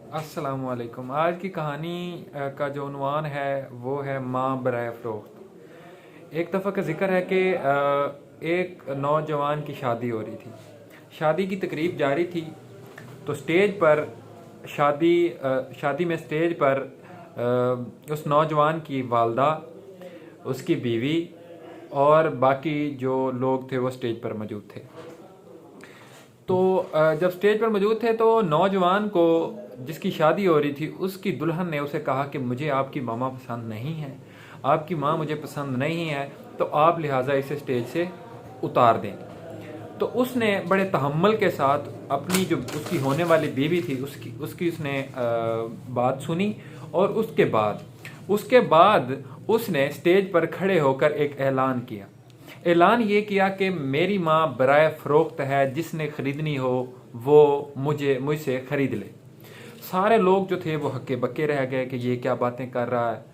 अस्सलामुअलैकुम। आज की कहानी का जो उन्वान है वो है माँ बराए फ़रोख्त। एक दफ़ा का जिक्र है कि एक नौजवान की शादी हो रही थी। शादी की तकरीब जारी थी तो स्टेज पर शादी में स्टेज पर उस नौजवान की वालदा, उसकी बीवी और बाकी जो लोग थे वो स्टेज पर मौजूद थे। तो जब स्टेज पर मौजूद थे तो नौजवान को, जिसकी शादी हो रही थी, उसकी दुल्हन ने उसे कहा कि मुझे आपकी मामा पसंद नहीं है, आपकी माँ मुझे पसंद नहीं है, तो आप लिहाजा इसे स्टेज से उतार दें। तो उसने बड़े तहम्मुल के साथ अपनी जो उसकी होने वाली बीवी थी उसकी उसकी उसने बात सुनी। और उसके बाद उसने स्टेज पर खड़े होकर एक ऐलान किया। ऐलान ये किया कि मेरी माँ बराए फ़रोख्त है, जिसने ख़रीदनी हो वो मुझसे ख़रीद ले। सारे लोग जो थे वो हक्के बक्के रह गए कि ये क्या बातें कर रहा है।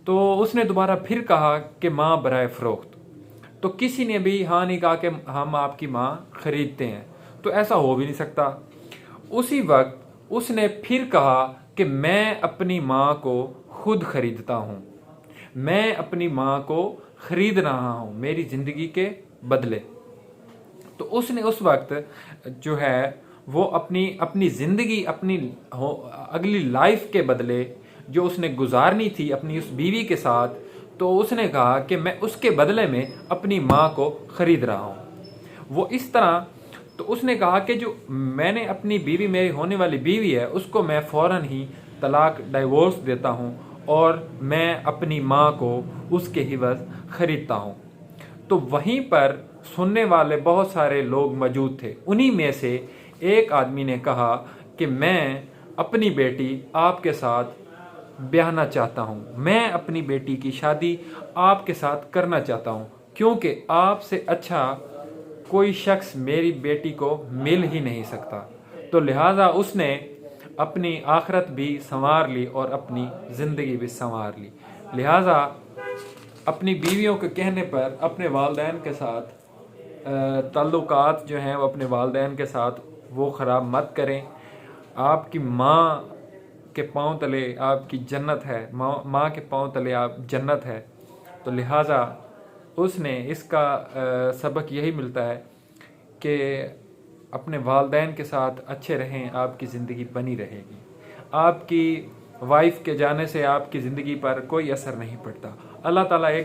तो उसने दोबारा फिर कहा कि माँ बराए फ़रोख्त। तो किसी ने भी हाँ नहीं कहा कि हम आपकी माँ ख़रीदते हैं। तो ऐसा हो भी नहीं सकता। उसी वक्त उसने फिर कहा कि मैं अपनी माँ को खुद ख़रीदता हूँ, मैं अपनी माँ को ख़रीद रहा हूँ मेरी ज़िंदगी के बदले। तो उसने उस वक्त जो है वो अपनी अपनी ज़िंदगी, अगली लाइफ के बदले जो उसने गुजारनी थी अपनी उस बीवी के साथ, तो उसने कहा कि मैं उसके बदले में अपनी माँ को ख़रीद रहा हूँ। वो इस तरह, तो उसने कहा कि जो मैंने अपनी बीवी, मेरी होने वाली बीवी है, उसको मैं फ़ौरन ही तलाक, डाइवोर्स देता हूँ और मैं अपनी माँ को उसके हिवज़ ख़रीदता हूँ। तो वहीं पर सुनने वाले बहुत सारे लोग मौजूद थे। उन्हीं में से एक आदमी ने कहा कि मैं अपनी बेटी आपके साथ ब्याहना चाहता हूँ, मैं अपनी बेटी की शादी आपके साथ करना चाहता हूँ, क्योंकि आपसे अच्छा कोई शख्स मेरी बेटी को मिल ही नहीं सकता। तो लिहाजा उसने अपनी आखिरत भी संवार ली और अपनी ज़िंदगी भी संवार ली। लिहाजा अपनी बीवियों के कहने पर अपने वालदैन के साथ ताल्लुकात जो हैं वो अपने वालदैन के साथ वो ख़राब मत करें। आपकी माँ के पाँव तले आपकी जन्नत है, माँ के पाँव तले आप जन्नत है। तो लिहाजा उसने इसका सबक यही मिलता है कि अपने वालदैन के साथ अच्छे रहें, आपकी ज़िंदगी बनी रहेगी। आपकी वाइफ के जाने से आपकी ज़िंदगी पर कोई असर नहीं पड़ता। अल्लाह ताला एक